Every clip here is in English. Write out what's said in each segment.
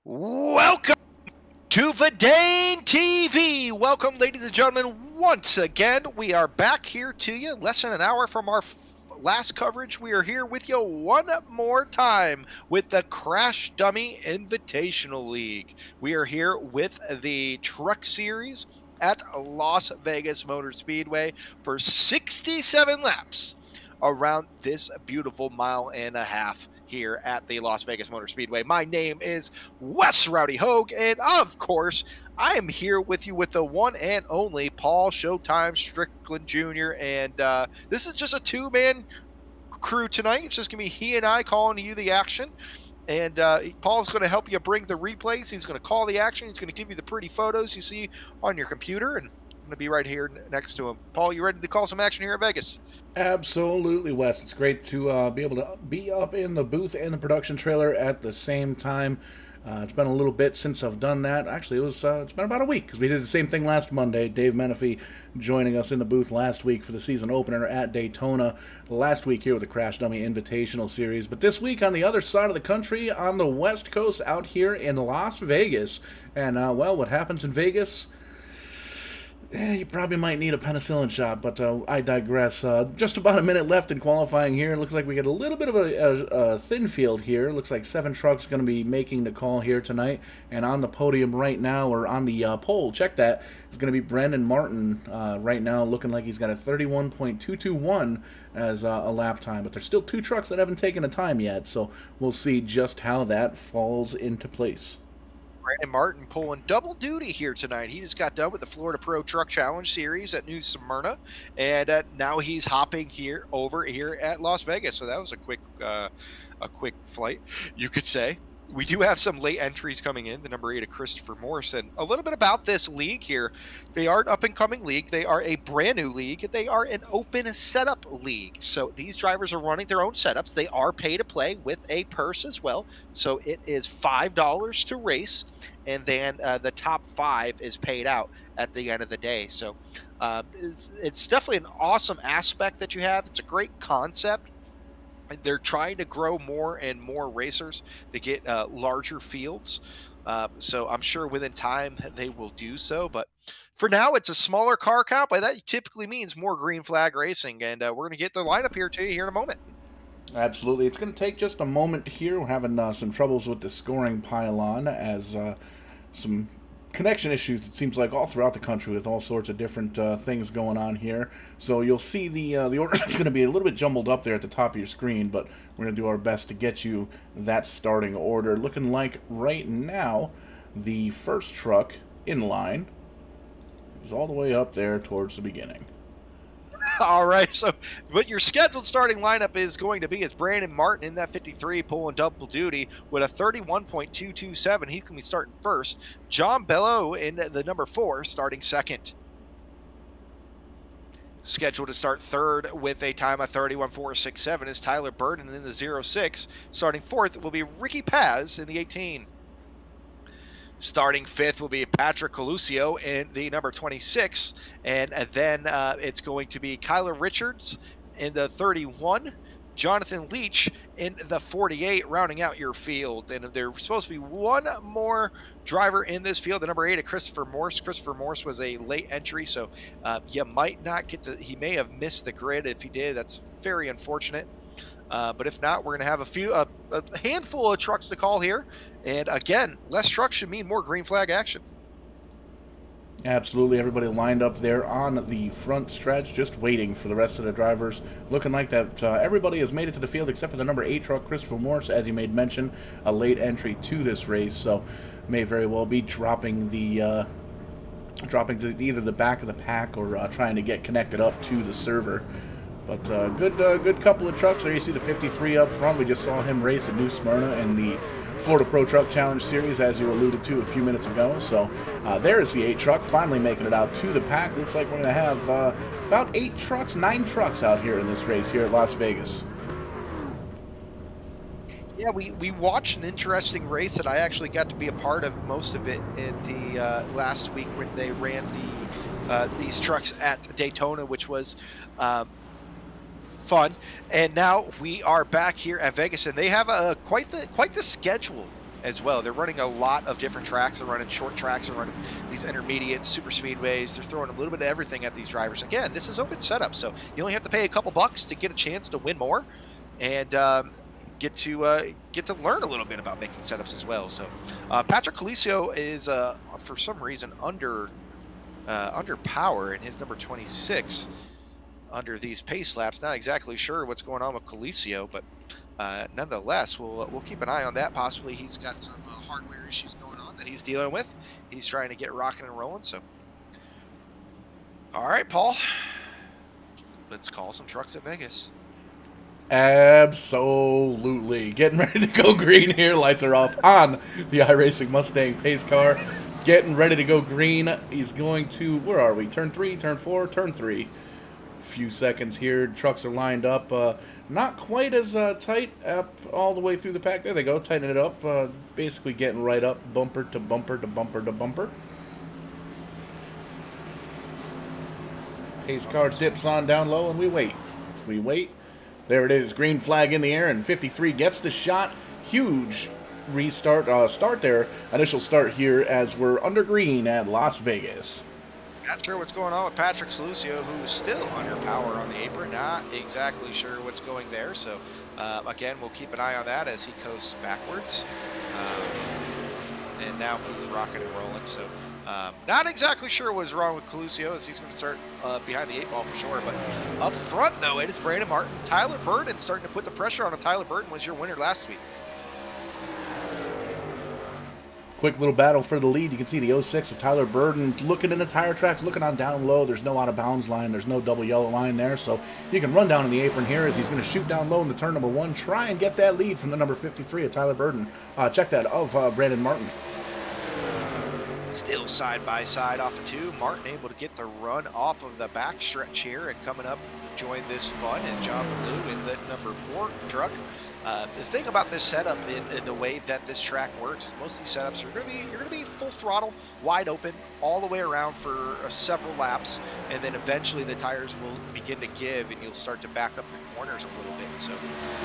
Welcome to Vidane TV. Welcome, ladies and gentlemen. Once again, we are back here to you less than an hour from our last coverage. We are here with you one more time with the Crash Dummy Invitational League. We are here with the Truck Series at Las Vegas Motor Speedway for 67 laps around this beautiful mile and a half here at the Las Vegas Motor Speedway. My name is Wes Rowdy Hogue, and of course, I am here with you with the one and only Paul Showtime Strickland Jr. And this is just a two-man crew tonight. It's just going to be he and I calling you the action. And Paul's going to help you bring the replays. He's going to call the action. He's going to give you the pretty photos you see on your computer. And I'm going to be right here next to him. Paul, you ready to call some action here at Vegas? Absolutely, Wes. It's great to be able to be up in the booth and the production trailer at the same time. It's been a little bit since I've done that. Actually, it's been about a week because we did the same thing last Monday. Dave Menifee joining us in the booth last week for the season opener at Daytona. Last week here with the Crash Dummy Invitational Series. But this week on the other side of the country, on the West Coast, out here in Las Vegas. And, what happens in Vegas? You probably might need a penicillin shot, but I digress. Just about a minute left in qualifying here. Looks like we get a little bit of a thin field here. Looks like 7 trucks going to be making the call here tonight. And on the podium right now, or on the pole, check that, is going to be Brandon Martin right now, looking like he's got a 31.221 as a lap time. But there's still 2 trucks that haven't taken a time yet, so we'll see just how that falls into place. Brandon Martin pulling double duty here tonight. He just got done with the Florida Pro Truck Challenge Series at New Smyrna, and now he's hopping over here at Las Vegas. So that was a quick flight, you could say. We do have some late entries coming in. The number 8 of Christopher Morse. And a little bit about this league here. They are an up-and-coming league. They are a brand new league. They are an open setup league. So these drivers are running their own setups. They are pay to play with a purse as well. So it is $5 to race. And then the top 5 is paid out at the end of the day. So it's definitely an awesome aspect that you have. It's a great concept. They're trying to grow more and more racers to get larger fields. So I'm sure within time they will do so. But for now, it's a smaller car count. But that typically means more green flag racing. And we're going to get the lineup here to you here in a moment. Absolutely. It's going to take just a moment here. We're having some troubles with the scoring pylon as some connection issues, it seems like, all throughout the country with all sorts of different things going on here. So you'll see the order is going to be a little bit jumbled up there at the top of your screen, but we're going to do our best to get you that starting order. Looking like right now the first truck in line is all the way up there towards the beginning. All right, so what your scheduled starting lineup is going to be is Brandon Martin in that 53 pulling double duty with a 31.227. He can be starting first. John Bello in the number 4 starting second. Scheduled to start third with a time of 31.467 is Tyler Burden in the 06. Starting fourth will be Ricky Paz in the 18. Starting fifth will be Patrick Colusio in the number 26. And then it's going to be Kyler Richards in the 31. Jonathan Leach in the 48, rounding out your field. And there's supposed to be one more driver in this field, the number 8 of Christopher Morse. Christopher Morse was a late entry, so you might not get to, he may have missed the grid. If he did, that's very unfortunate. But if not, we're going to have a handful of trucks to call here. And again, less trucks should mean more green flag action. Absolutely, everybody lined up there on the front stretch, just waiting for the rest of the drivers. Looking like that everybody has made it to the field except for the number 8 truck, Christopher Morse, as he made mention, a late entry to this race, so may very well be dropping to either the back of the pack or trying to get connected up to the server. But good couple of trucks there. You see the 53 up front. We just saw him race at New Smyrna in the Florida Pro Truck Challenge Series, as you alluded to a few minutes ago. So there's the 8 truck finally making it out to the pack. Looks like we're going to have about 9 trucks out here in this race here at Las Vegas. Yeah, we watched an interesting race that I actually got to be a part of most of it in the last week when they ran these trucks at Daytona, which was fun. And now we are back here at Vegas, and they have quite the schedule as well. They're running a lot of different tracks. They're running short tracks. They're running these intermediate super speedways. They're throwing a little bit of everything at these drivers. Again, this is open setup, so you only have to pay a couple bucks to get a chance to win more, and get to learn a little bit about making setups as well. So Patrick Colisio is for some reason under power in his number 26 under these pace laps. Not exactly sure what's going on with Colisio, but nonetheless, we'll keep an eye on that. Possibly he's got some hardware issues going on that he's dealing with. He's trying to get rocking and rolling. So, all right, Paul, let's call some trucks at Vegas. Absolutely. Getting ready to go green here. Lights are off on the iRacing Mustang pace car. Getting ready to go green. He's going to, where are we? Turn 3, turn 4, turn 3. Few seconds here. Trucks are lined up. Not quite as tight up all the way through the pack. There they go. Tightening it up. Basically getting right up. Bumper to bumper to bumper to bumper. Pace car dips on down low and we wait. We wait. There it is, green flag in the air, and 53 gets the shot. Huge restart, start there. Initial start here as we're under green at Las Vegas. Not sure what's going on with Patrick Lucio, who is still under power on the apron. Not exactly sure what's going there. So, again, we'll keep an eye on that as he coasts backwards. And now he's rocking and rolling. So, not exactly sure what's wrong with Colusio as he's going to start behind the 8 ball for sure. But up front, though, it is Brandon Martin. Tyler Burton starting to put the pressure on him. Tyler Burton was your winner last week. Quick little battle for the lead. You can see the 06 of Tyler Burton looking in the tire tracks, looking on down low. There's no out of bounds line. There's no double yellow line there. So you can run down in the apron here as he's going to shoot down low in the turn number 1. Try and get that lead from the number 53 of Tyler Burton. Check that of Brandon Martin. Still side by side off of 2. Martin able to get the run off of the back stretch here, and coming up to join this fun is John Blue in the number 4 truck. The thing about this setup in the way that this track works is most of these setups are you're gonna be full throttle, wide open, all the way around for several laps, and then eventually the tires will begin to give, and you'll start to back up your corners a little bit. So,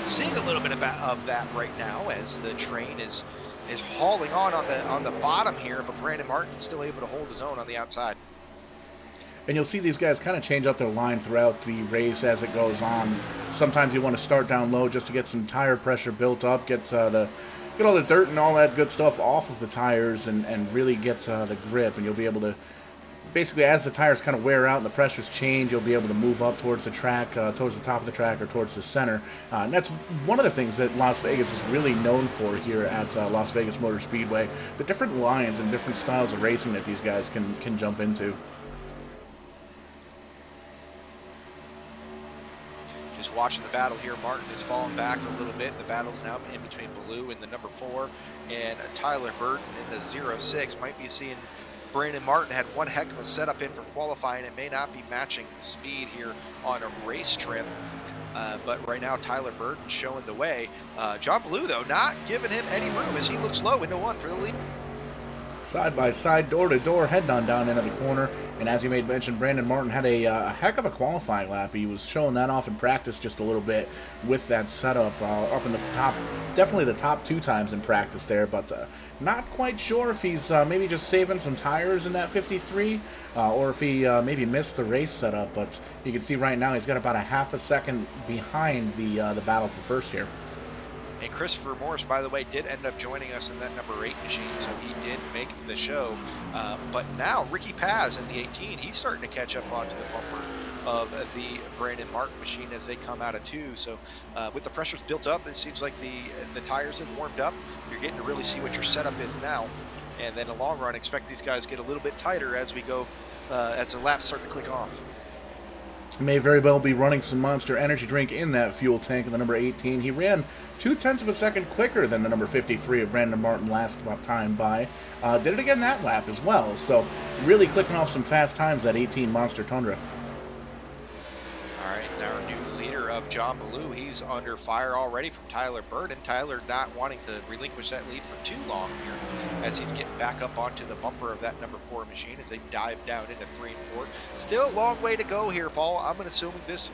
seeing a little bit of that right now as the train is hauling on the bottom here, but Brandon Martin's still able to hold his own on the outside. And you'll see these guys kind of change up their line throughout the race as it goes on. Sometimes you want to start down low just to get some tire pressure built up, get all the dirt and all that good stuff off of the tires, and really get the grip. And you'll be able to, basically, as the tires kind of wear out and the pressures change, you'll be able to move up towards the track, towards the top of the track or towards the center. And that's one of the things that Las Vegas is really known for here at Las Vegas Motor Speedway. The different lines and different styles of racing that these guys can jump into. Just watching the battle here, Martin has fallen back a little bit. The battle's now in between Blue and the number 4, and Tyler Burton in the 06. Might be seeing Brandon Martin had one heck of a setup in for qualifying. It may not be matching the speed here on a race trip, but right now Tyler Burton showing the way. John Blue, though, not giving him any room as he looks low into 1 for the lead. Side by side, door to door, heading on down into the corner. And as you made mention, Brandon Martin had a heck of a qualifying lap. He was showing that off in practice just a little bit with that setup up in the top, definitely the top 2 times in practice there. But not quite sure if he's maybe just saving some tires in that 53 or if he maybe missed the race setup. But you can see right now he's got about a half a second behind the battle for first here. And Christopher Morris, by the way, did end up joining us in that number 8 machine, so he did make the show. But now Ricky Paz in the 18, he's starting to catch up onto the bumper of the Brandon Martin machine as they come out of 2. So with the pressures built up, it seems like the tires have warmed up. You're getting to really see what your setup is now. And then in the long run, expect these guys to get a little bit tighter as we go, as the laps start to click off. May very well be running some Monster Energy drink in that fuel tank in the number 18. He ran 0.2 of a second quicker than the number 53 of Brandon Martin last time by. Did it again that lap as well. So really clicking off some fast times, that 18 Monster Tundra. All right, now our new leader of John Ballou, he's under fire already from Tyler Burton. Tyler not wanting to relinquish that lead for too long here as he's getting back up onto the bumper of that number 4 machine as they dive down into 3 and 4. Still a long way to go here, Paul. I'm assuming this,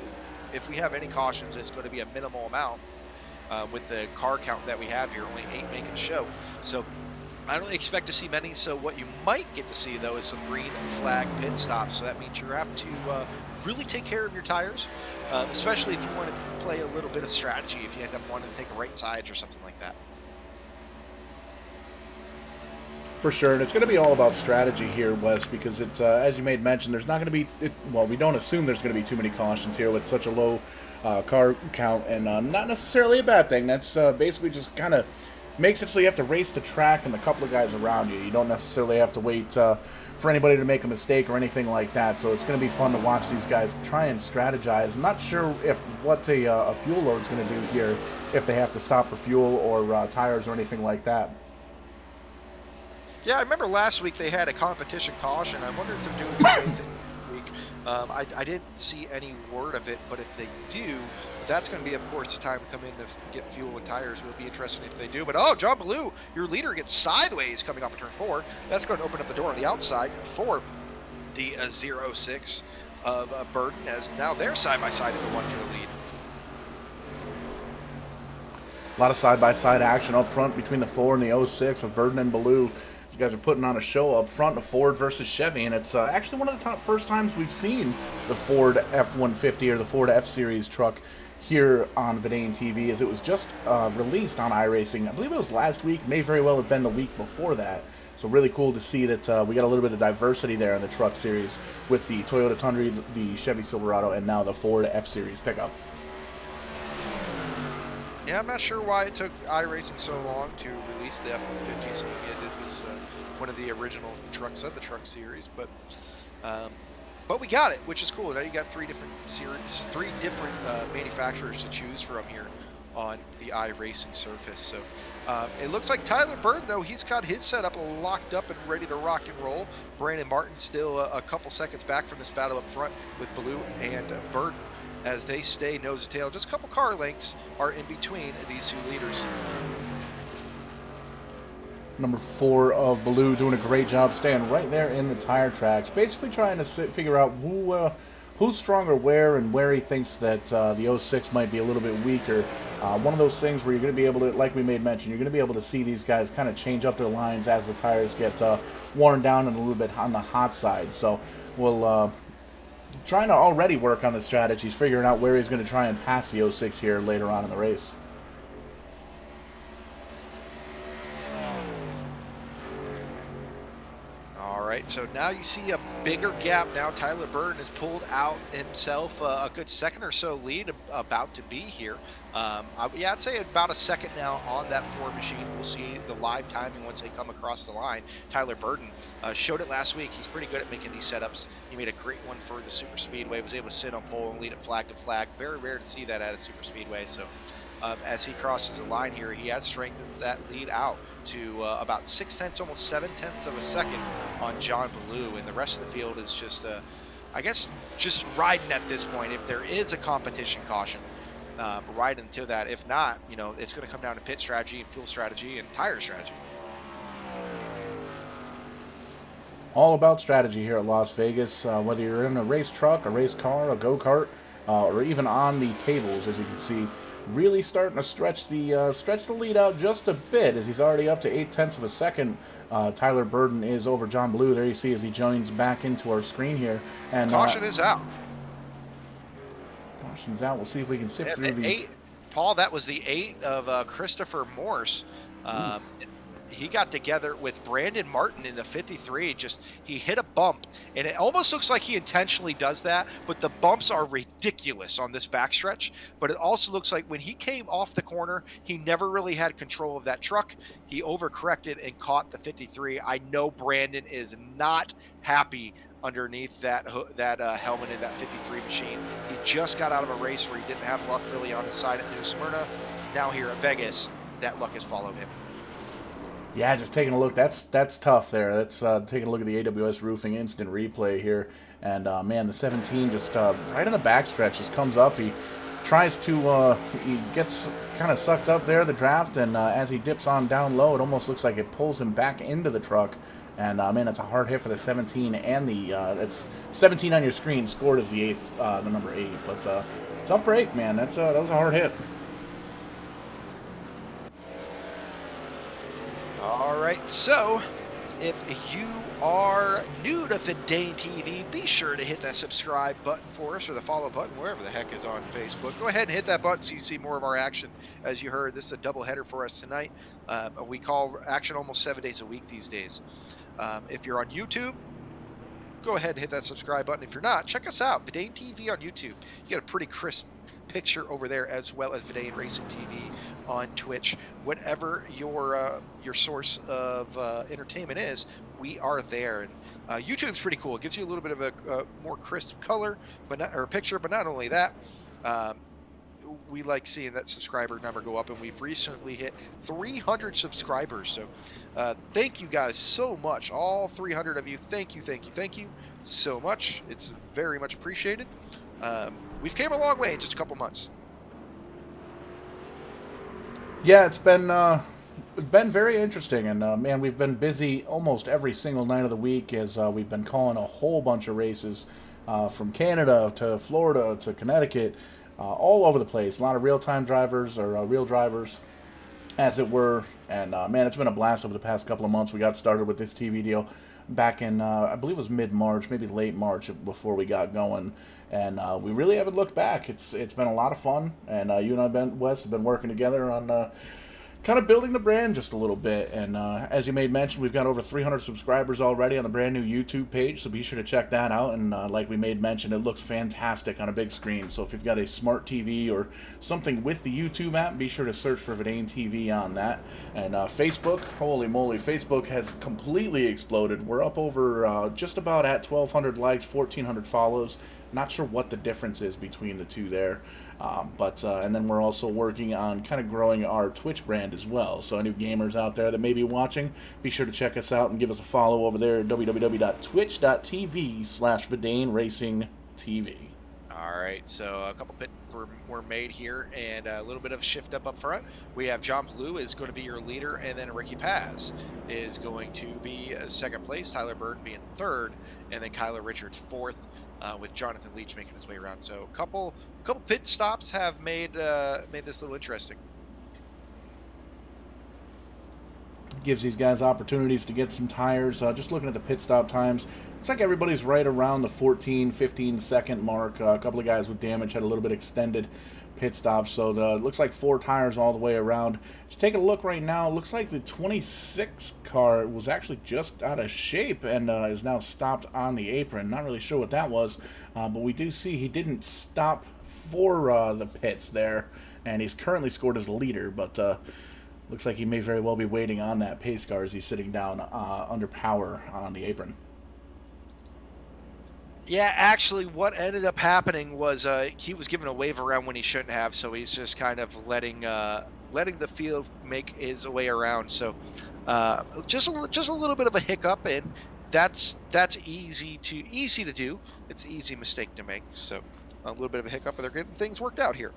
if we have any cautions, it's going to be a minimal amount. with the car count that we have here, only 8 making the show. So I don't expect to see many. So what you might get to see though is some green flag pit stops. So that means you have to really take care of your tires, especially if you want to play a little bit of strategy. If you end up wanting to take right sides or something like that. For sure, and it's going to be all about strategy here, Wes, because it's as you made mention. There's not going to be well, we don't assume there's going to be too many cautions here with such a low car count, and not necessarily a bad thing. That's basically just kind of makes it so you have to race the track and the couple of guys around you. You don't necessarily have to wait for anybody to make a mistake or anything like that. So it's going to be fun to watch these guys try and strategize. I'm not sure if what a fuel load is going to do here, if they have to stop for fuel or tires or anything like that. Yeah, I remember last week they had a competition caution. I wonder if they're doing the same thing this week. I didn't see any word of it, but if they do, that's going to be, of course, the time to come in to get fuel and tires. It'll be interesting if they do. But, oh, John Ballou, your leader, gets sideways coming off of turn 4. That's going to open up the door on the outside for the 0-6 of Burden, as now they're side-by-side in the one for the lead. A lot of side-by-side action up front between the 4 and the 06 of Burden and Ballou. These guys are putting on a show up front, the Ford versus Chevy, and it's actually one of the first times we've seen the Ford F-150 or the Ford F-Series truck here on Vidane TV, as it was just released on iRacing. I believe it was last week, may very well have been the week before that. So really cool to see that we got a little bit of diversity there in the truck series with the Toyota Tundra, the Chevy Silverado, and now the Ford F-Series pickup. Yeah, I'm not sure why it took iRacing so long to release the F-150. So maybe it was one of the original trucks of the truck series, but we got it, which is cool. Now you got 3 different series, 3 different manufacturers to choose from here on the iRacing surface. So it looks like Tyler Bird, though, he's got his setup locked up and ready to rock and roll. Brandon Martin still a couple seconds back from this battle up front with Ballou and Bird, as they stay nose to tail. Just a couple car lengths are in between these 2 leaders. Number 4 of Ballou doing a great job staying right there in the tire tracks, basically trying to figure out who's stronger where and where he thinks that the 06 might be a little bit weaker. One of those things where you're going to be able to, like we made mention, you're going to be able to see these guys kind of change up their lines as the tires get worn down and a little bit on the hot side. So we'll trying to already work on the strategies, figuring out where he's going to try and pass the 06 here later on in the race. All right, so now you see a bigger gap. Now Tyler Burton has pulled out himself a good second or so lead about to be here. Yeah, I'd say about a second now on that Ford machine. We'll see the live timing once they come across the line. Tyler Burton showed it last week. He's pretty good at making these setups. He made a great one for the Super Speedway, was able to sit on pole and lead it flag to flag. Very rare to see that at a Super Speedway. So as he crosses the line here, he has strengthened that lead out to about 0.6, almost 0.7 of a second on John Ballou, and the rest of the field is just, I guess, just riding at this point. If there is a competition caution, riding until that. If not, it's going to come down to pit strategy and fuel strategy and tire strategy. All about strategy here at Las Vegas, whether you're in a race truck, a race car, a go-kart, or even on the tables, as you can see. Really starting to stretch the lead out just a bit, as he's already up to 0.8 of a second. Tyler Burden is over John Ballou. There you see as he joins back into our screen here. And caution is out. Caution's out. We'll see if we can sift through the 8. Paul, that was the 8 of Christopher Morse. He got together with Brandon Martin in the 53. He hit a bump, and it almost looks like he intentionally does that, but the bumps are ridiculous on this backstretch. But it also looks like when he came off the corner, he never really had control of that truck. He overcorrected and caught the 53. I know Brandon is not happy underneath that helmet in that 53 machine. He just got out of a race where he didn't have luck really on his side at New Smyrna. Now here at Vegas, that luck has followed him. Yeah, just taking a look. That's tough there. That's taking a look at the AWS roofing instant replay here. And, man, the 17 just right in the backstretch just comes up. He tries to, he gets kind of sucked up there, the draft, and as he dips on down low, it almost looks like it pulls him back into the truck. And, man, it's a hard hit for the 17 and the, it's 17 on your screen, scored as the number 8. But tough break, man. That was a hard hit. right, so if you are new to Vidane TV, be sure to hit that subscribe button for us or the follow button, wherever the heck is on Facebook. Go ahead and hit that button so you see more of our action. As you heard, this is a double header for us tonight. We call action almost 7 days a week these days. If you're on YouTube, go ahead and hit that subscribe button. If you're not, check us out, Vidane TV on YouTube. You get a pretty crisp picture over there, as well as Vidane Racing TV on Twitch. Whatever your source of entertainment is, we are there. And YouTube's pretty cool. It gives you a little bit of a more crisp color, but not, or picture. But not only that, we like seeing that subscriber number go up, and we've recently hit 300 subscribers. So thank you guys so much, all 300 of you. Thank you so much. It's very much appreciated. We've came a long way in just a couple months. Yeah, it's been very interesting, and man, we've been busy almost every single night of the week as we've been calling a whole bunch of races from Canada to Florida to Connecticut, all over the place. A lot of real-time drivers or real drivers, as it were. And man, it's been a blast over the past couple of months. We got started with this TV deal back in I believe it was mid-March, maybe late March before we got going, and we really haven't looked back. It's been a lot of fun, and you and I, Wes, have been working together on kind of building the brand just a little bit. And as you made mention, we've got over 300 subscribers already on the brand new YouTube page, so be sure to check that out. And like we made mention, it looks fantastic on a big screen. So if you've got a smart TV or something with the YouTube app, be sure to search for Vidane TV on that. And Facebook, holy moly, Facebook has completely exploded. We're up over just about at 1,200 likes, 1,400 follows. Not sure what the difference is between the two there. And then we're also working on kind of growing our Twitch brand as well. So any gamers out there that may be watching, be sure to check us out and give us a follow over there at www.twitch.tv/Vidane Racing TV. All right, so a couple pits were made here, and a little bit of shift up front. We have John Blue is going to be your leader, and then Ricky Paz is going to be second place, Tyler Bird being third, and then Kyler Richards fourth, with Jonathan Leach making his way around. So a couple pit stops have made this a little interesting. Gives these guys opportunities to get some tires. Just looking at the pit stop times, looks like everybody's right around the 14, 15 second mark. A couple of guys with damage had a little bit extended pit stops, so it looks like 4 tires all the way around. Just taking a look right now, it looks like the 26 car was actually just out of shape and is now stopped on the apron. Not really sure what that was, but we do see he didn't stop for the pits there, and he's currently scored as a leader, but looks like he may very well be waiting on that pace car as he's sitting down under power on the apron. Yeah, actually, what ended up happening was he was given a wave around when he shouldn't have, so he's just kind of letting the field make his way around. So just a little bit of a hiccup, and that's easy to do. It's an easy mistake to make. So a little bit of a hiccup, but they're getting things worked out here.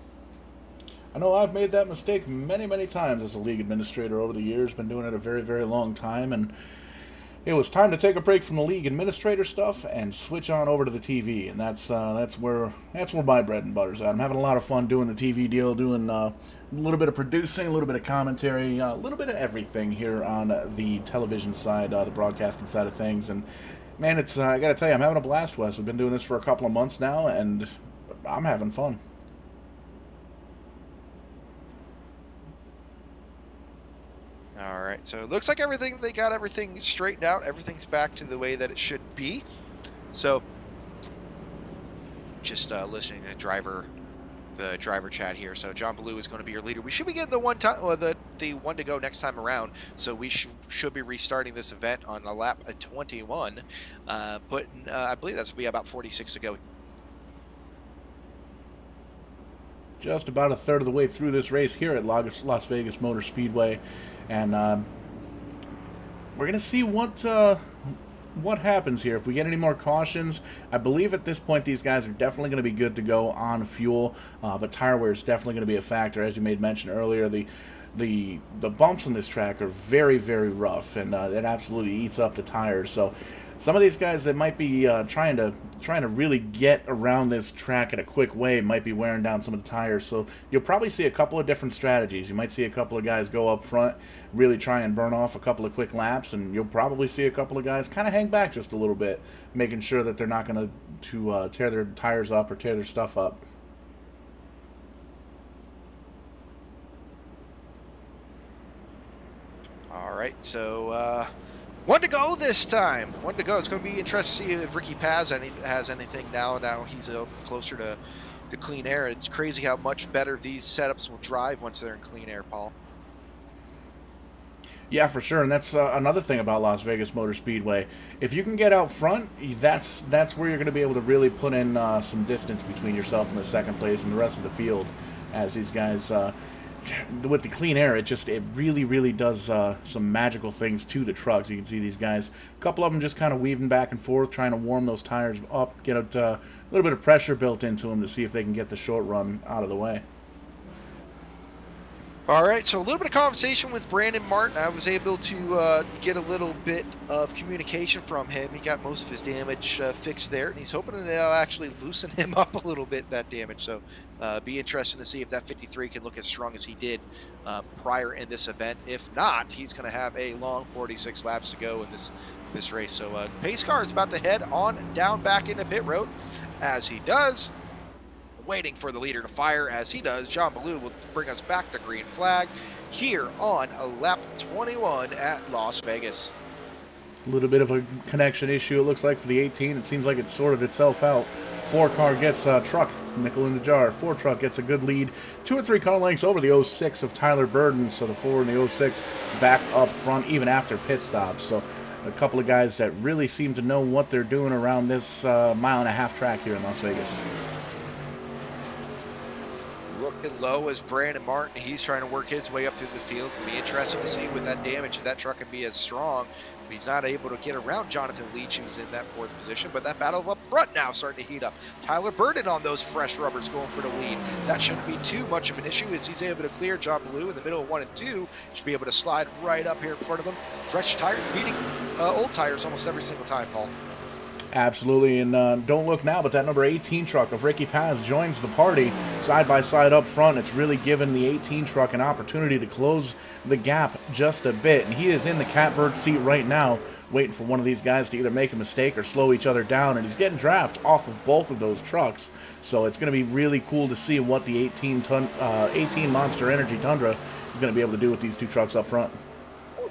I know I've made that mistake many, many times as a league administrator over the years. Been doing it a very, very long time, and it was time to take a break from the league administrator stuff and switch on over to the TV, and that's where my bread and butter's at. I'm having a lot of fun doing the TV deal, doing a little bit of producing, a little bit of commentary, a little bit of everything here on the television side, the broadcasting side of things. And man, it's I got to tell you, I'm having a blast, Wes. We've been doing this for a couple of months now, and I'm having fun. All right, so it looks like they got everything straightened out. Everything's back to the way that it should be. So just listening to the driver chat here. So John Blue is going to be your leader. We should be getting the one to go next time around. So we should be restarting this event on a lap at 21. I believe that's will be about 46 to go. Just about a third of the way through this race here at Las Vegas Motor Speedway. And we're going to see what happens here. If we get any more cautions, I believe at this point these guys are definitely going to be good to go on fuel. But tire wear is definitely going to be a factor. As you made mention earlier, the bumps on this track are very, very rough, and it absolutely eats up the tires. So some of these guys that might be trying to really get around this track in a quick way might be wearing down some of the tires. So you'll probably see a couple of different strategies. You might see a couple of guys go up front, really try and burn off a couple of quick laps, and you'll probably see a couple of guys kind of hang back just a little bit, making sure that they're not going to tear their tires up or tear their stuff up. All right, so one to go this time. One to go. It's going to be interesting to see if Ricky Paz has anything now. Now he's closer to clean air. It's crazy how much better these setups will drive once they're in clean air, Paul. Yeah, for sure, and that's another thing about Las Vegas Motor Speedway. If you can get out front, that's where you're going to be able to really put in some distance between yourself and the second place and the rest of the field. As these guys, with the clean air, it really does some magical things to the trucks. You can see these guys, a couple of them just kind of weaving back and forth, trying to warm those tires up, get a little bit of pressure built into them to see if they can get the short run out of the way. All right, so a little bit of conversation with Brandon Martin. I was able to get a little bit of communication from him. He got most of his damage fixed there, and he's hoping that they'll actually loosen him up a little bit, that damage. So be interesting to see if that 53 can look as strong as he did prior in this event. If not, he's going to have a long 46 laps to go in this race. So pace car is about to head on down back into pit road. As he does, waiting for the leader to fire. As he does, John Ballou will bring us back to green flag here on lap 21 at Las Vegas. A little bit of a connection issue, it looks like, for the 18. It seems like it sorted itself out. 4 car gets truck, nickel in the jar. 4 truck gets a good lead. 2 or 3 car lengths over the 06 of Tyler Burden. So the 4 and the 06 back up front even after pit stops. So a couple of guys that really seem to know what they're doing around this mile-and-a-half track here in Las Vegas. Looking low as Brandon Martin. He's trying to work his way up through the field. It'll be interesting to see with that damage if that truck can be as strong. He's not able to get around Jonathan Leach, who's in that 4th position, but that battle up front now starting to heat up. Tyler Burden on those fresh rubbers going for the lead. That shouldn't be too much of an issue as he's able to clear John Ballou in the middle of 1 and 2. Should be able to slide right up here in front of him. Fresh tires beating old tires almost every single time, Paul. Absolutely, and don't look now, but that number 18 truck of Ricky Paz joins the party side by side up front. It's really given the 18 truck an opportunity to close the gap just a bit, and he is in the catbird seat right now, waiting for one of these guys to either make a mistake or slow each other down, and he's getting draft off of both of those trucks. So it's going to be really cool to see what the 18 Monster Energy Tundra is going to be able to do with these 2 trucks up front.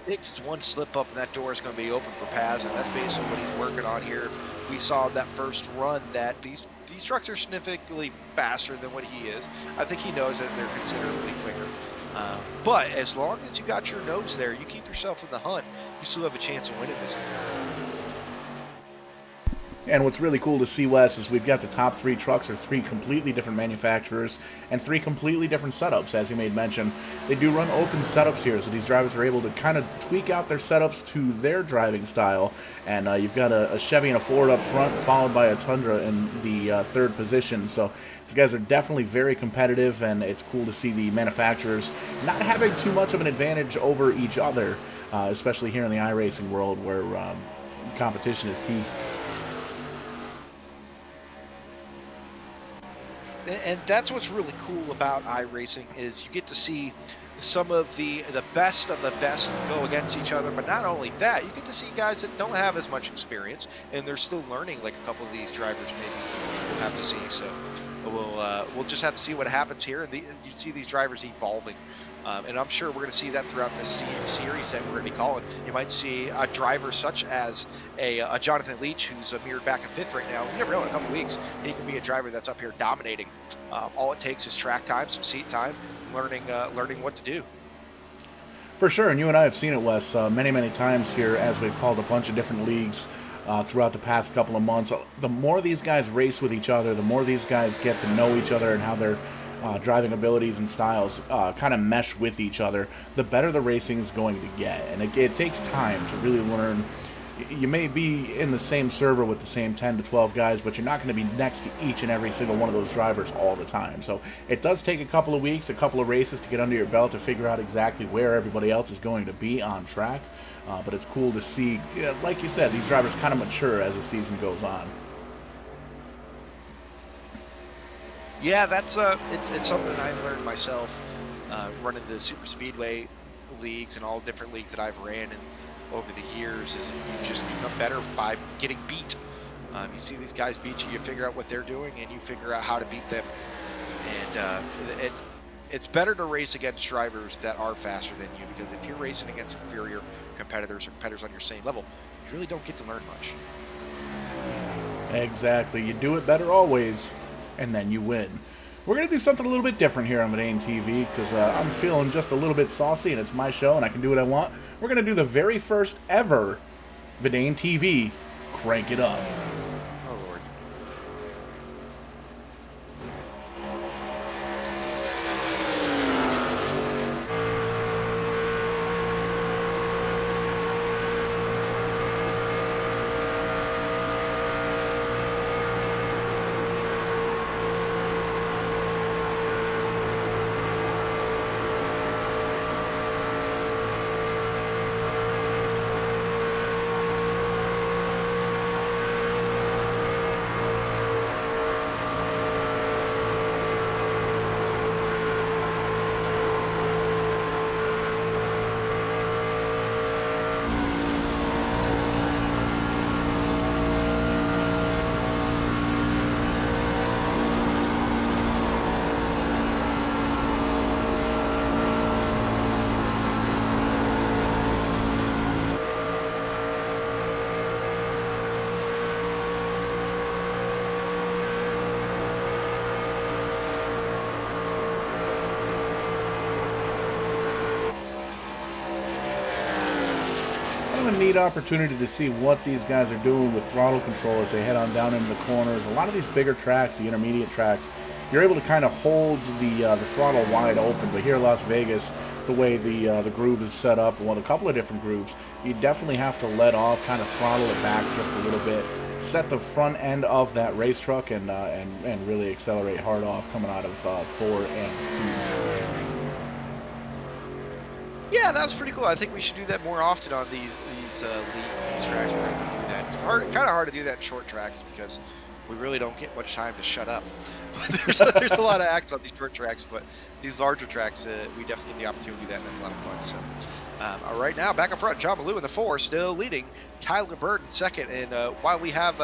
Takes is one slip up and that door is going to be open for Paz, and that's basically what he's working on here. We saw that first run that these trucks are significantly faster than what he is. I think he knows that they're considerably quicker. But as long as you got your nose there, you keep yourself in the hunt, you still have a chance of winning this thing. And what's really cool to see, Wes, is we've got the top 3 trucks are 3 completely different manufacturers and 3 completely different setups, as you made mention. They do run open setups here, so these drivers are able to kind of tweak out their setups to their driving style. And you've got a Chevy and a Ford up front, followed by a Tundra in the 3rd position. So these guys are definitely very competitive, and it's cool to see the manufacturers not having too much of an advantage over each other, especially here in the iRacing world where competition is key. And that's what's really cool about iRacing is you get to see some of the best go against each other. But not only that, you get to see guys that don't have as much experience and they're still learning, like a couple of these drivers maybe we'll have to see. So we'll just have to see what happens here. And you see these drivers evolving. And I'm sure we're going to see that throughout this series that we're going to be calling. You might see a driver such as a Jonathan Leach, who's mirrored back in 5th right now. You never know, in a couple weeks, he can be a driver that's up here dominating. All it takes is track time, some seat time, learning what to do. For sure, and you and I have seen it, Wes, many times here as we've called a bunch of different leagues throughout the past couple of months. The more these guys race with each other, the more these guys get to know each other and how their driving abilities and styles kind of mesh with each other, the better the racing is going to get. And it takes time to really learn You may be in the same server with the same 10 to 12 guys, but you're not going to be next to each and every single one of those drivers all the time. So it does take a couple of weeks, a couple of races to get under your belt to figure out exactly where everybody else is going to be on track. But it's cool to see, like you said, these drivers kind of mature as the season goes on. Yeah, that's it's something I learned myself running the super speedway leagues and all different leagues that I've ran and over the years. Is you just become better by getting beat. You see these guys beat you, you figure out what they're doing, and you figure out how to beat them. And it's better to race against drivers that are faster than you, because if you're racing against inferior competitors or competitors on your same level, you really don't get to learn much. Exactly. You do it better always, and then you win. We're going to do something a little bit different here on Vidane TV because I'm feeling just a little bit saucy and it's my show and I can do what I want. We're going to do the very first ever Vidane TV Crank It Up. Oh, Lord. Kind of a neat opportunity to see what these guys are doing with throttle control as they head on down into the corners. A lot of these bigger tracks, the intermediate tracks, you're able to kind of hold the throttle wide open. But here in Las Vegas, the way the groove is set up, well, a couple of different grooves, you definitely have to let off, kind of throttle it back just a little bit, set the front end of that race truck, and really accelerate hard off coming out of 4 and 2. Yeah, that was pretty cool. I think we should do that more often on these leagues and these tracks. We're going to do that. It's kind of hard to do that in short tracks because we really don't get much time to shut up. But there's a lot of action on these short tracks, but these larger tracks, we definitely get the opportunity to do that, and that's a lot of fun. So, all right, now back up front, John Malou in the 4, still leading. Tyler Bird in second, and while we have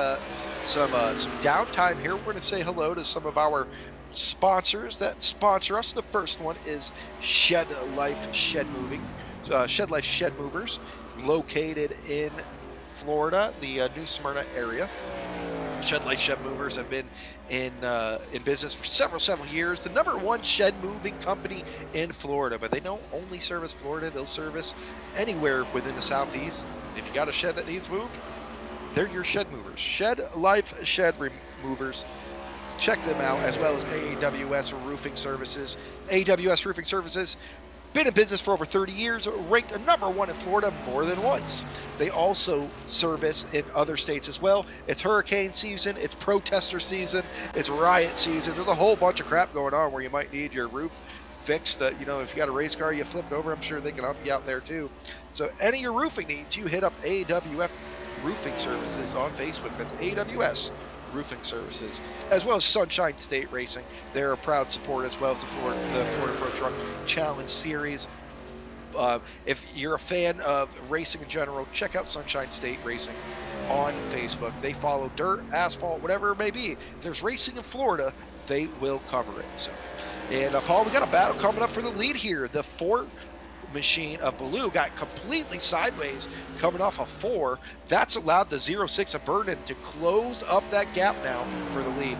some downtime here, we're going to say hello to some of our sponsors that sponsor us. The first one is Shed Life Shed Moving, Shed Life Shed Movers, located in Florida, the New Smyrna area. Shed Life Shed Movers have been in business for several years. The #1 shed moving company in Florida, but they don't only service Florida; they'll service anywhere within the Southeast. If you got a shed that needs moved, they're your shed movers. Shed Life Shed Movers. Check them out, as well as AWS Roofing Services. AWS Roofing Services, been in business for over 30 years, ranked #1 in Florida more than once. They also service in other states as well. It's hurricane season, it's protester season, it's riot season. There's a whole bunch of crap going on where you might need your roof fixed. If you got a race car you flipped over, I'm sure they can help you out there too. So any of your roofing needs, you hit up AWF Roofing Services on Facebook. That's AWS Roofing Services, as well as Sunshine State Racing. They're a proud supporter, as well as the Florida Pro Truck Challenge Series. If you're a fan of racing in general, check out Sunshine State Racing on Facebook. They follow dirt, asphalt, whatever it may be. If there's racing in Florida, they will cover it. So, and Paul, we got a battle coming up for the lead here. The 4 machine of Baloo got completely sideways coming off a 4. That's allowed the 06 of Burden to close up that gap now for the lead.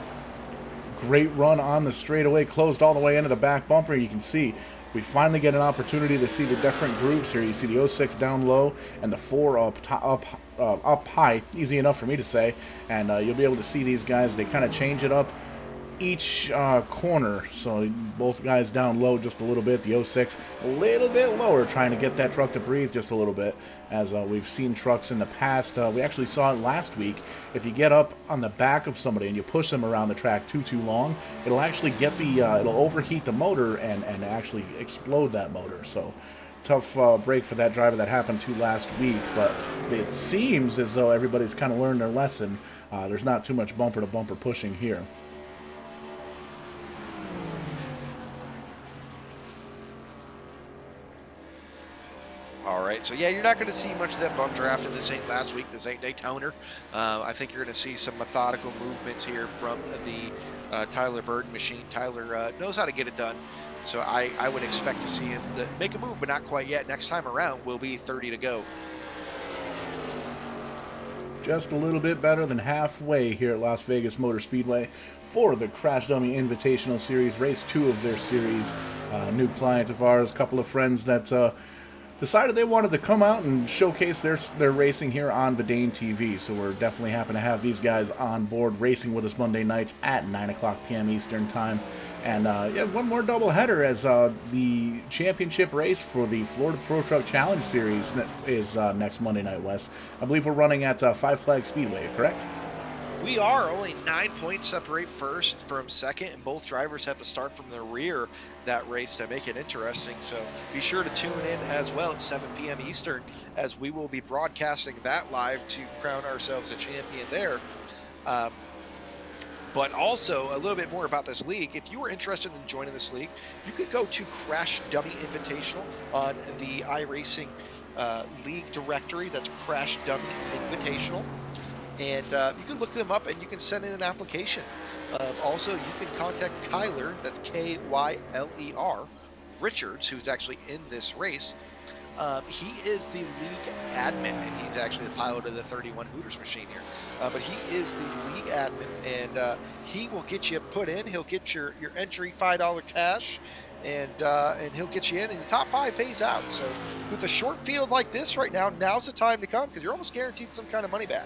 Great run on the straightaway, closed all the way into the back bumper. You can see we finally get an opportunity to see the different grooves here. You see the 06 down low and the 4 up high. Easy enough for me to say. And you'll be able to see these guys. They kind of change it up each corner. So both guys down low just a little bit. The '06 a little bit lower, trying to get that truck to breathe just a little bit. As we've seen trucks in the past, we actually saw it last week. If you get up on the back of somebody and you push them around the track too long, it'll actually get the it'll overheat the motor and actually explode that motor. So tough break for that driver that happened to last week, but it seems as though everybody's kind of learned their lesson. There's not too much bumper to bumper pushing here. All right, so yeah, you're not going to see much of that bump draft, and this ain't last week, this ain't Daytona. I think you're going to see some methodical movements here from the Tyler Burden machine. Tyler knows how to get it done, so I would expect to see him make a move, but not quite yet. Next time around will be 30 to go. Just a little bit better than halfway here at Las Vegas Motor Speedway for the Crash Dummy Invitational Series, race 2 of their series. New client of ours, a couple of friends that decided they wanted to come out and showcase their racing here on Vidane TV. So we're definitely happy to have these guys on board racing with us Monday nights at 9 o'clock p.m. Eastern Time. And yeah, one more doubleheader as the championship race for the Florida Pro Truck Challenge Series is next Monday night, Wes. I believe we're running at Five Flag Speedway, correct? We are only 9 points separate first from second, and both drivers have to start from the rear that race to make it interesting. So be sure to tune in as well at 7 p.m. Eastern, as we will be broadcasting that live to crown ourselves a champion there. But also a little bit more about this league. If you were interested in joining this league, you could go to Crash Dummy Invitational on the iRacing league directory. That's Crash Dummy Invitational. And you can look them up and you can send in an application. Also, you can contact Kyler, that's Kyler Richards, who's actually in this race. He is the league admin, and he's actually the pilot of the 31 Hooters machine here. But he is the league admin, and he will get you put in. He'll get your entry $5 cash, and he'll get you in, and the top 5 pays out. So with a short field like this right now, now's the time to come, because you're almost guaranteed some kind of money back.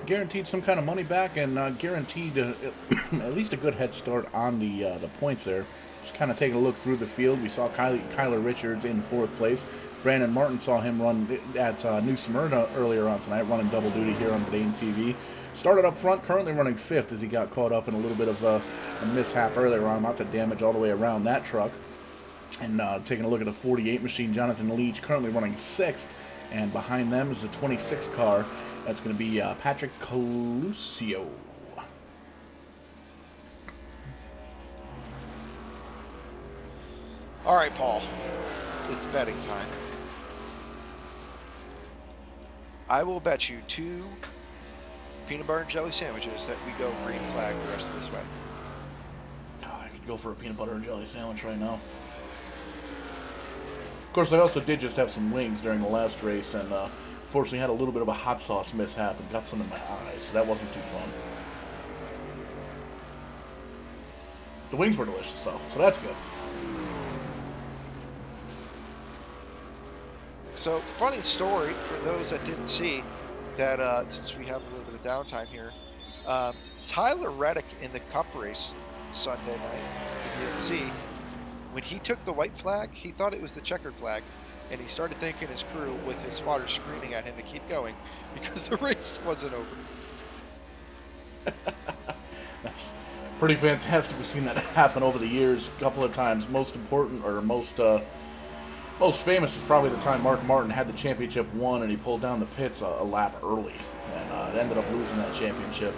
Guaranteed some kind of money back, and guaranteed at least a good head start on the points there. Just kind of taking a look through the field, we saw Kyler Richards in 4th place. Brandon Martin saw him run at New Smyrna earlier on tonight, running double duty here on Vidane TV. Started up front, currently running 5th as he got caught up in a little bit of a mishap earlier on. Lots of damage all the way around that truck. And taking a look at the 48 machine, Jonathan Leach currently running 6th. And behind them is the 26 car. That's going to be Patrick Colusio. All right, Paul, it's betting time. I will bet you 2 peanut butter and jelly sandwiches that we go green flag the rest of this way. Oh, I could go for a peanut butter and jelly sandwich right now. Of course, I also did just have some wings during the last race, and unfortunately had a little bit of a hot sauce mishap and got some in my eyes, so that wasn't too fun. The wings were delicious, though, so that's good. So, funny story for those that didn't see that, since we have a little bit of downtime here, Tyler Reddick in the Cup race Sunday night, if you didn't see, when he took the white flag, he thought it was the checkered flag, and he started thanking his crew with his spotter screaming at him to keep going because the race wasn't over. That's pretty fantastic. We've seen that happen over the years a couple of times. Most important, or most famous, is probably the time Mark Martin had the championship won and he pulled down the pits a lap early and ended up losing that championship.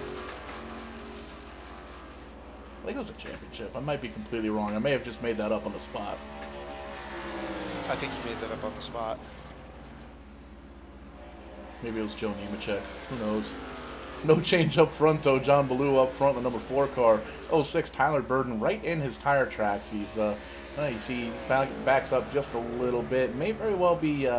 I think it was a championship. I might be completely wrong. I may have just made that up on the spot. I think you made that up on the spot. Maybe it was Joe Nemechek. Who knows? No change up front, though. John Ballou up front in the number 4 car. 06 Tyler Burden right in his tire tracks. He's, you see, backs up just a little bit. May very well be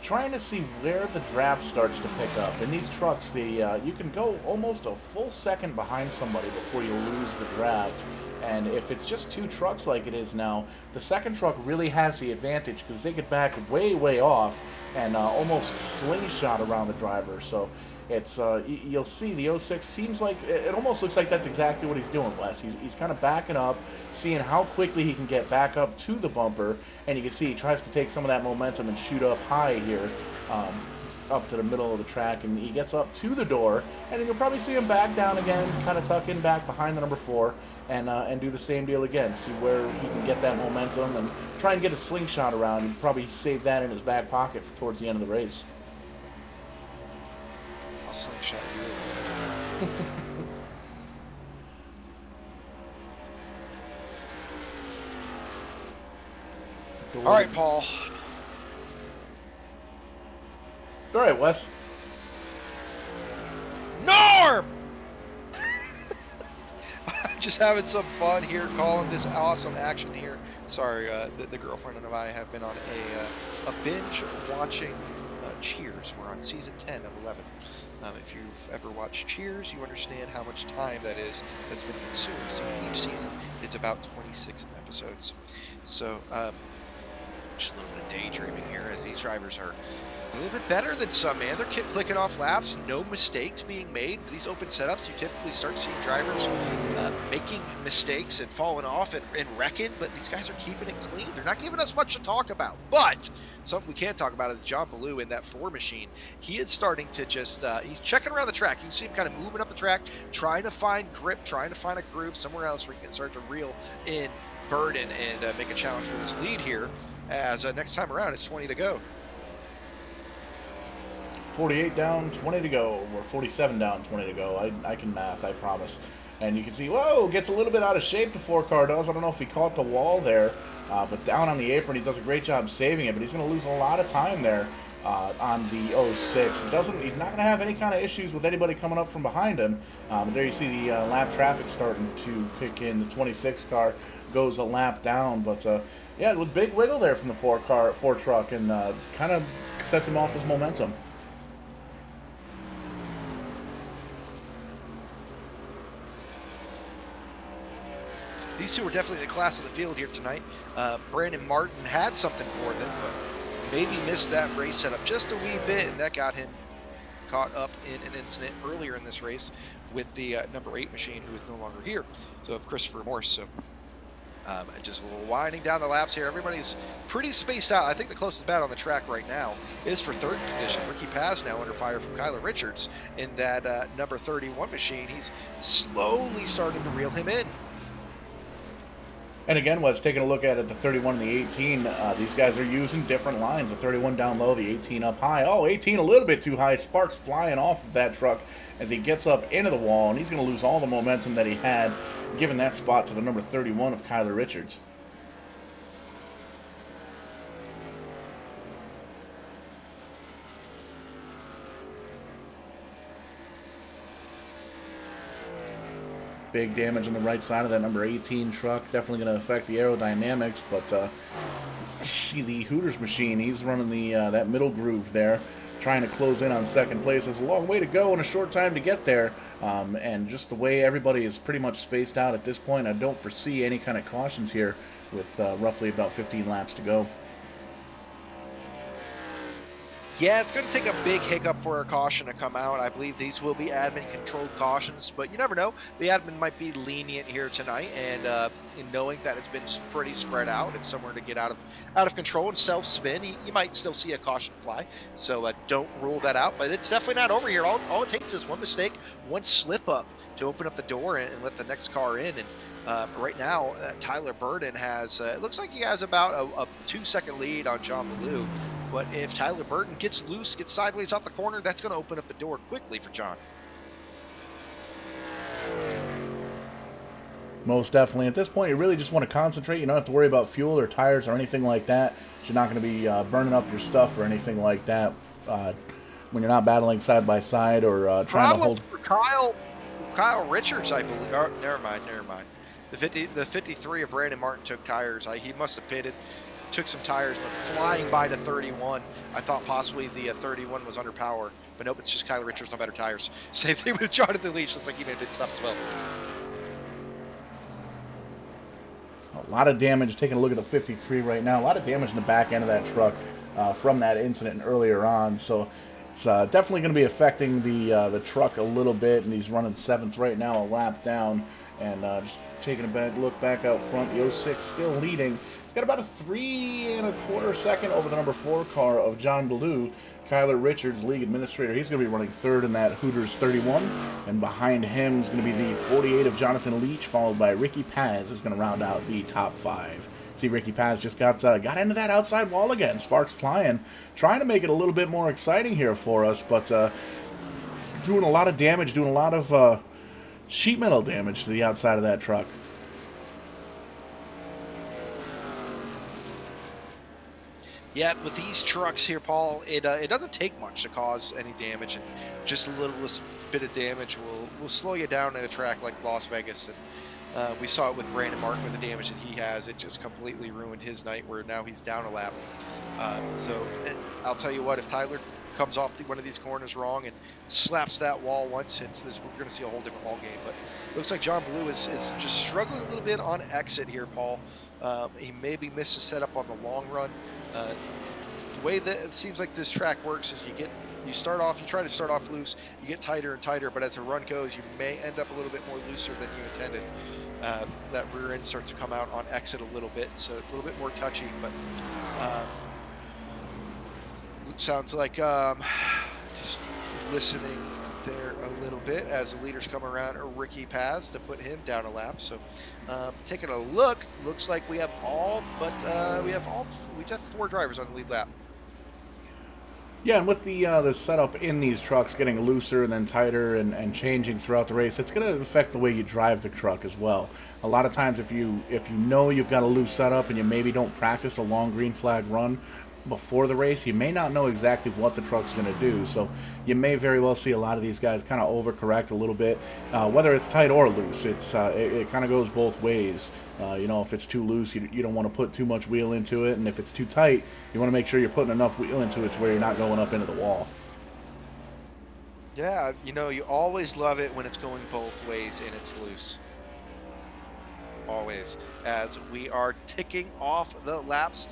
trying to see where the draft starts to pick up. In these trucks, you can go almost a full second behind somebody before you lose the draft. And if it's just 2 trucks like it is now, the second truck really has the advantage because they get back way, way off and almost slingshot around the driver. So It's you'll see the '06 seems like it almost looks like that's exactly what he's doing, Wes. He's kind of backing up, seeing how quickly he can get back up to the bumper, and you can see he tries to take some of that momentum and shoot up high here. Um, Up to the middle of the track, and he gets up to the door, and then you'll probably see him back down again, kind of tuck in back behind the number 4, and do the same deal again. See where he can get that momentum and try and get a slingshot around, and probably save that in his back pocket for towards the end of the race. I'll slingshot you. All right, Paul. All right, Wes. Norm! Just having some fun here, calling this awesome action here. Sorry, the girlfriend and I have been on a binge watching Cheers. We're on season 10 of 11. If you've ever watched Cheers, you understand how much time that is that's been consumed. So each season is about 26 episodes. So just a little bit of daydreaming here as these drivers are a little bit better than some, man. They're clicking off laps, no mistakes being made. These open setups, you typically start seeing drivers making mistakes and falling off and wrecking, but these guys are keeping it clean. They're not giving us much to talk about, but something we can talk about is John Ballou in that 4 machine. He is starting to just, he's checking around the track. You can see him kind of moving up the track, trying to find grip, trying to find a groove somewhere else where he can start to reel in burden and make a challenge for this lead here, as next time around it's 20 to go. 48 down, 20 to go, or 47 down, 20 to go. I can math, I promise. And you can see, whoa, gets a little bit out of shape, the 4-car does. I don't know if he caught the wall there, but down on the apron, he does a great job saving it, but he's going to lose a lot of time there on the '06. He's not going to have any kind of issues with anybody coming up from behind him. But there you see the lap traffic starting to kick in. The 26 car goes a lap down, but yeah, a big wiggle there from the 4 truck, and kind of sets him off his momentum. These two are definitely the class of the field here tonight. Brandon Martin had something for them, but maybe missed that race setup just a wee bit, and that got him caught up in an incident earlier in this race with the number 8 machine, who is no longer here. So of Christopher Morse. So just a little winding down the laps here. Everybody's pretty spaced out. I think the closest battle on the track right now is for 3rd position. Ricky Paz now under fire from Kyler Richards in that number 31 machine. He's slowly starting to reel him in. And again, Wes, taking a look at it, the 31 and the 18, these guys are using different lines. The 31 down low, the 18 up high. Oh, 18 a little bit too high. Sparks flying off of that truck as he gets up into the wall, and he's going to lose all the momentum that he had, giving that spot to the number 31 of Kyler Richards. Big damage on the right side of that number 18 truck. Definitely going to affect the aerodynamics, but see the Hooters machine. He's running the that middle groove there, trying to close in on 2nd place. There's a long way to go and a short time to get there, and just the way everybody is pretty much spaced out at this point, I don't foresee any kind of cautions here with roughly about 15 laps to go. Yeah, it's going to take a big hiccup for a caution to come out. I believe these will be admin-controlled cautions, but you never know. The admin might be lenient here tonight, and in knowing that it's been pretty spread out, if someone were to get out of control and self-spin, you might still see a caution fly. So don't rule that out, but it's definitely not over here. All it takes is one mistake, one slip-up to open up the door and let the next car in. And right now, Tyler Burden has, it looks like he has about a 2-second lead on John Ballou. But if Tyler Burton gets loose, gets sideways off the corner, that's going to open up the door quickly for John. Most definitely. At this point, you really just want to concentrate. You don't have to worry about fuel or tires or anything like that. You're not going to be burning up your stuff or anything like that when you're not battling side by side or trying to hold. For Kyle Richards, I believe. Oh, never mind. The 53 of Brandon Martin took tires. He must have pitted. Took some tires, went flying by to 31. I thought possibly the 31 was under power, but nope, it's just Kyler Richards on better tires. Same thing with Jonathan Leach. Looks like he made a bit stop as well. A lot of damage. Taking a look at the 53 right now. A lot of damage in the back end of that truck from that incident earlier on. So It's definitely going to be affecting the truck a little bit, and he's running seventh right now, a lap down. And just taking a back look back out front, the '06 still leading. He's got about a 3.25 second over the number 4 car of John Ballou. Kyler Richards, league administrator, he's going to be running third in that Hooters 31. And behind him is going to be the 48 of Jonathan Leach, followed by Ricky Paz is going to round out the top 5. See, Ricky Paz just got into that outside wall again. Sparks flying, trying to make it a little bit more exciting here for us, but doing a lot of damage, doing a lot of sheet metal damage to the outside of that truck. Yeah, with these trucks here, Paul, it doesn't take much to cause any damage, and just a little bit of damage will slow you down at a track like Las Vegas. And we saw it with Brandon Martin with the damage that he has. It just completely ruined his night, where now he's down a lap. I'll tell you what, if Tyler comes off one of these corners wrong and slaps that wall once, we're going to see a whole different ball game. But it looks like John Ballou is just struggling a little bit on exit here, Paul. He maybe missed a setup on the long run. The way that it seems like this track works is you try to start off loose, you get tighter and tighter, but as the run goes, you may end up a little bit more looser than you intended. That rear end starts to come out on exit a little bit, so it's a little bit more touchy, but it sounds like just listening there a little bit as the leaders come around Ricky Paz to put him down a lap. So taking a look, looks like we have we just have 4 drivers on the lead lap. Yeah, and with the setup in these trucks getting looser and then tighter and changing throughout the race, it's going to affect the way you drive the truck as well. A lot of times, if you know you've got a loose setup and you maybe don't practice a long green flag run before the race, you may not know exactly what the truck's going to do. So you may very well see a lot of these guys kind of overcorrect a little bit, whether it's tight or loose. It kind of goes both ways. If it's too loose, you don't want to put too much wheel into it, and if it's too tight, you want to make sure you're putting enough wheel into it to where you're not going up into the wall. Yeah, you always love it when it's going both ways and it's loose. Always, as we are ticking off the laps,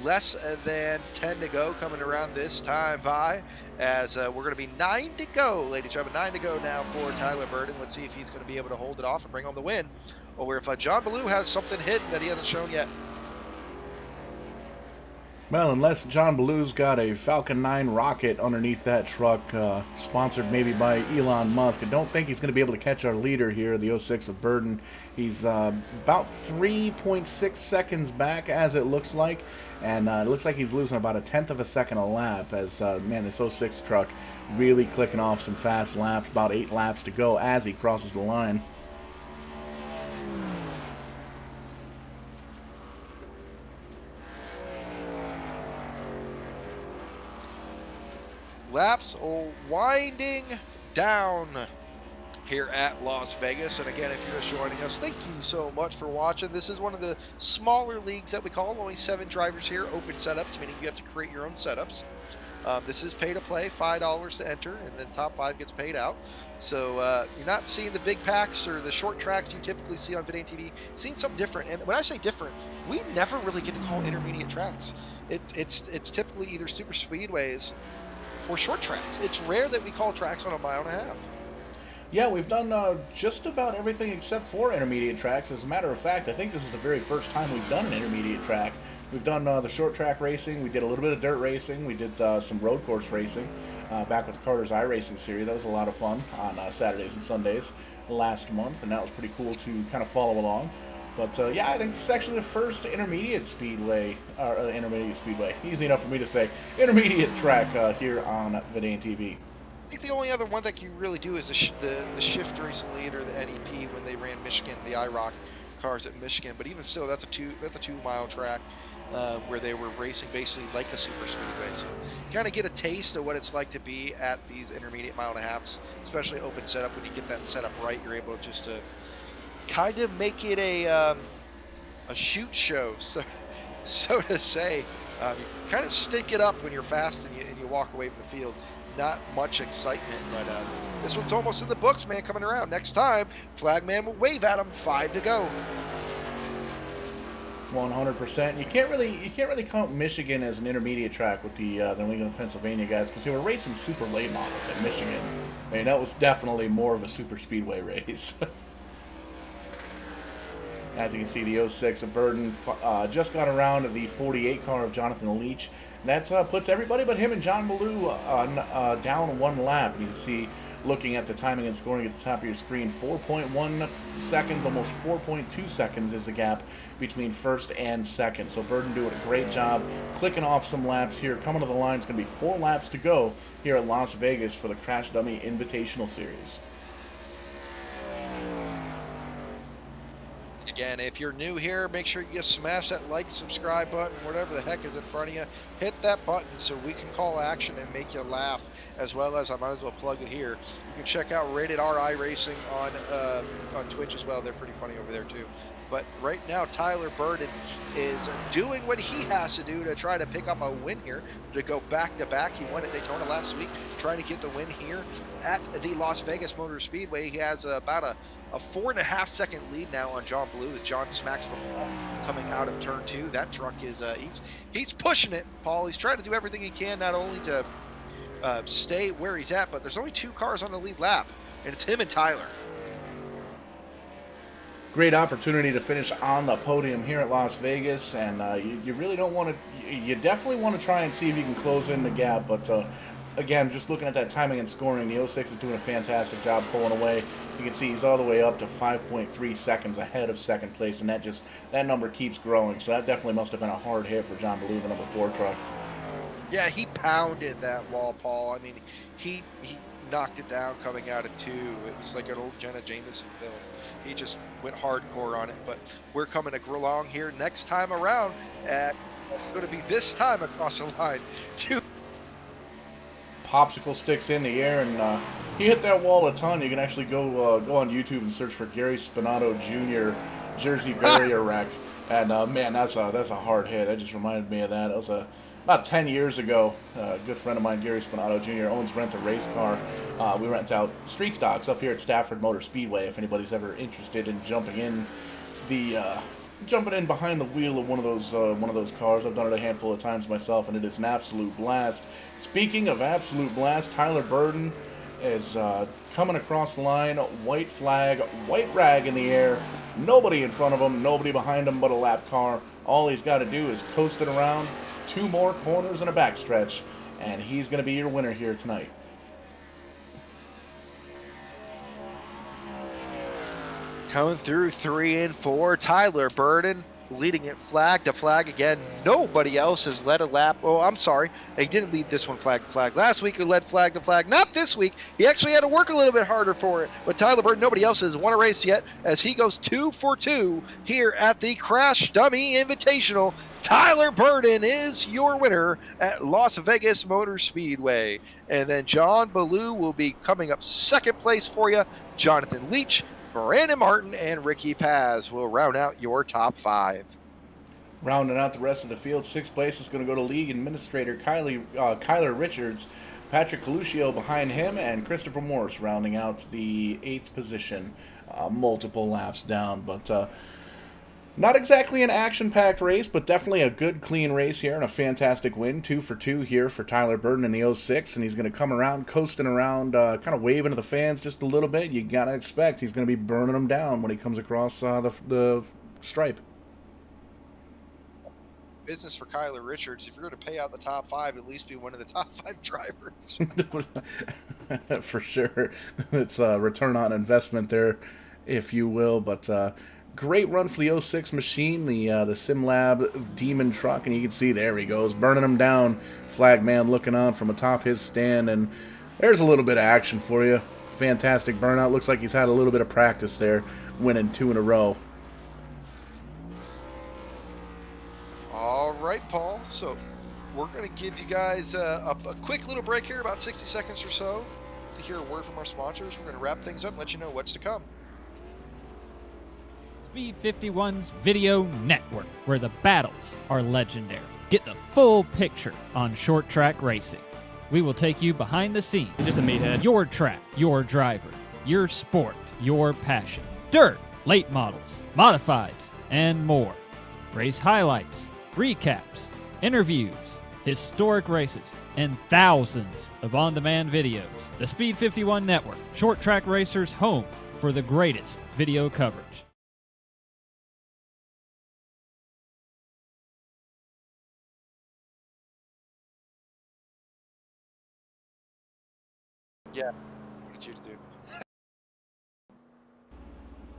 less than 10 to go, coming around this time by, as we're going to be 9 to go, ladies and gentlemen, 9 to go now for Tyler Burden. Let's see if he's going to be able to hold it off and bring home the win, or if John Ballou has something hidden that he hasn't shown yet. Well, unless John Ballou's got a Falcon 9 rocket underneath that truck, sponsored maybe by Elon Musk, I don't think he's going to be able to catch our leader here, the '06 of Burden. He's about 3.6 seconds back, as it looks like, and it looks like he's losing about 1/10 of a second a lap, as, this '06 truck really clicking off some fast laps, about 8 laps to go as he crosses the line. Laps are winding down here at Las Vegas. And again, if you're just joining us, thank you so much for watching. This is one of the smaller leagues that we call, only 7 drivers here, open setups, meaning you have to create your own setups. This is pay to play, $5 to enter, and then top 5 gets paid out. So you're not seeing the big packs or the short tracks you typically see on Vidane TV. Seeing something different, and when I say different, we never really get to call intermediate tracks. It's typically either super speedways or short tracks. It's rare that we call tracks on a 1.5 miles. Yeah, we've done just about everything except for intermediate tracks. As a matter of fact, I think this is the very first time we've done an intermediate track. We've done the short track racing, we did a little bit of dirt racing, we did some road course racing back with the Carter's iRacing series. That was a lot of fun on Saturdays and Sundays last month, and that was pretty cool to kind of follow along. But yeah, I think this is actually the first intermediate speedway, easy enough for me to say, intermediate track here on Vidane TV. I think the only other one that you really do is the shift recently, or the NEP when they ran Michigan, the IROC cars at Michigan. But even still, that's a 2 mile track where they were racing basically like the super speedway. So you kind of get a taste of what it's like to be at these intermediate 1.5 miles, especially open setup. When you get that setup right, you're able to just kind of make it a shoot show, so to say. You kind of stink it up when you're fast and you walk away from the field. Not much excitement, but this one's almost in the books, man, coming around. Next time, Flagman will wave at him, 5 to go. 100%. You can't really count Michigan as an intermediate track with the New England, Pennsylvania guys because they were racing super late models at Michigan. I mean, that was definitely more of a super speedway race. As you can see, the 06 of Burden just got around the 48 car of Jonathan Leach. That puts everybody but him and John Ballou down one lap. And you can see, looking at the timing and scoring at the top of your screen, 4.1 seconds, almost 4.2 seconds is the gap between first and second. So Burden doing a great job clicking off some laps here. Coming to the line, it's going to be 4 laps to go here at Las Vegas for the Crash Dummy Invitational Series. Again, if you're new here, make sure you smash that like, subscribe button, whatever the heck is in front of you. Hit that button so we can call action and make you laugh, as well as I might as well plug it here. You can check out Rated RI Racing on Twitch as well. They're pretty funny over there too. But right now, Tyler Burden is doing what he has to do to try to pick up a win here, to go back-to-back. He won at Daytona last week, trying to get the win here at the Las Vegas Motor Speedway. He has about a 4.5-second lead now on John Ballou as John smacks the wall coming out of turn 2. That truck is he's pushing it, Paul. He's trying to do everything he can, not only to stay where he's at, but there's only 2 cars on the lead lap, and it's him and Tyler. Great opportunity to finish on the podium here at Las Vegas, and you really don't want to. You definitely want to try and see if you can close in the gap, but again, just looking at that timing and scoring, the 06 is doing a fantastic job pulling away. You can see he's all the way up to 5.3 seconds ahead of second place, and that number keeps growing. So that definitely must have been a hard hit for John Ballou, the number 4 truck. Yeah, he pounded that wall, Paul. I mean, he knocked it down coming out of 2. It was like an old Jenna Jameson film. He just went hardcore on it. But we're coming along here next time around. It's going to be this time across the line. Popsicle sticks in the air, and he hit that wall a ton. You can actually go on YouTube and search for Gary Spinato Jr. Jersey barrier wreck. And man, that's a hard hit. That just reminded me of that. It was about 10 years ago. A good friend of mine, Gary Spinato Jr., owns Rent a Race Car. We rent out street stocks up here at Stafford Motor Speedway. If anybody's ever interested in jumping in behind the wheel of one of those cars. I've done it a handful of times myself, and it is an absolute blast. Speaking of absolute blast, Tyler Burden is coming across the line, white flag, white rag in the air, nobody in front of him, nobody behind him but a lap car. All he's got to do is coast it around, 2 more corners and a backstretch, and he's going to be your winner here tonight. Coming through 3 and 4, Tyler Burden leading it flag to flag again. Nobody else has led a lap. Oh, I'm sorry. He didn't lead this one flag to flag. Last week he led flag to flag. Not this week. He actually had to work a little bit harder for it. But Tyler Burden, nobody else has won a race yet as he goes 2 for 2 here at the Crash Dummy Invitational. Tyler Burden is your winner at Las Vegas Motor Speedway. And then John Ballou will be coming up second place for you. Jonathan Leach, Brandon Martin, and Ricky Paz will round out your top 5. Rounding out the rest of the field, 6th place is going to go to League Administrator Kyler Richards, Patrick Coluccio behind him, and Christopher Morris rounding out the 8th position, multiple laps down. But not exactly an action-packed race, but definitely a good, clean race here and a fantastic win. 2 for 2 here for Tyler Burden in the 06, and he's going to come around, coasting around, kind of waving to the fans just a little bit. You got to expect he's going to be burning them down when he comes across the stripe. Business for Kyler Richards. If you're going to pay out the top 5, at least be one of the top 5 drivers. For sure. It's a return on investment there, if you will, but great run for the 06 machine, the SimLab Demon truck, and you can see there he goes, burning him down. Flagman looking on from atop his stand, and there's a little bit of action for you. Fantastic burnout. Looks like he's had a little bit of practice there, winning 2 in a row. All right, Paul. So we're going to give you guys a quick little break here, about 60 seconds or so, to hear a word from our sponsors. We're going to wrap things up and let you know what's to come. Speed 51's Video Network, where the battles are legendary. Get the full picture on short track racing. We will take you behind the scenes. It's just a meathead. Your track, your driver, your sport, your passion. Dirt, late models, modifieds, and more. Race highlights, recaps, interviews, historic races, and thousands of on-demand videos. The Speed 51 Network, Short Track Racers' home for the greatest video coverage. Yeah, what you to do.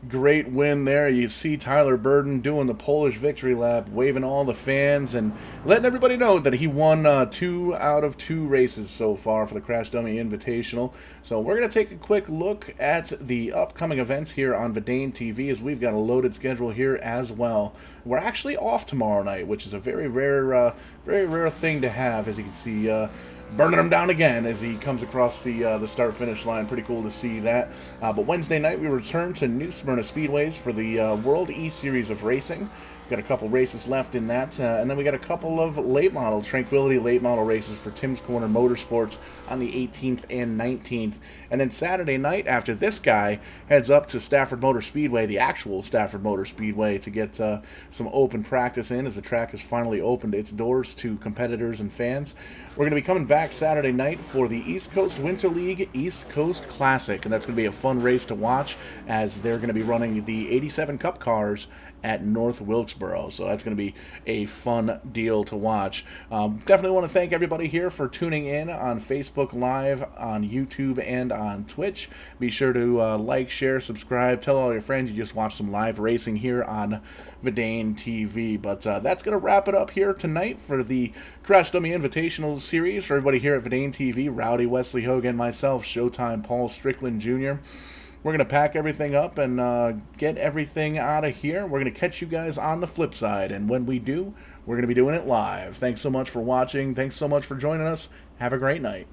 Great win there. You see Tyler Burden doing the Polish victory lap, waving all the fans and letting everybody know that he won 2 out of 2 races so far for the Crash Dummy Invitational. So we're going to take a quick look at the upcoming events here on Vidane TV, as we've got a loaded schedule here as well. We're actually off tomorrow night, which is a very rare thing to have, as you can see. Burning him down again as he comes across the start-finish line. Pretty cool to see that. But Wednesday night, we return to New Smyrna Speedways for the World E-Series of Racing. Got a couple races left in that, and then we got a couple of late model, Tranquility late model races for Tim's Corner Motorsports on the 18th and 19th. And then Saturday night, after this guy heads up to Stafford Motor Speedway, the actual Stafford Motor Speedway, to get some open practice in, as the track has finally opened its doors to competitors and fans. We're going to be coming back Saturday night for the East Coast Winter League East Coast Classic, and that's going to be a fun race to watch, as they're going to be running the 87 Cup cars at North Wilkesboro. So that's going to be a fun deal to watch. Definitely want to thank everybody here for tuning in on Facebook Live, on YouTube, and on Twitch. Be sure to like, share, subscribe, tell all your friends you just watched some live racing here on Vidane TV. But that's going to wrap it up here tonight for the Crash Dummy Invitational Series. For everybody here at Vidane TV, Rowdy Wesley Hogan, myself, Showtime Paul Strickland Jr., we're going to pack everything up and get everything out of here. We're going to catch you guys on the flip side, and when we do, we're going to be doing it live. Thanks so much for watching. Thanks so much for joining us. Have a great night.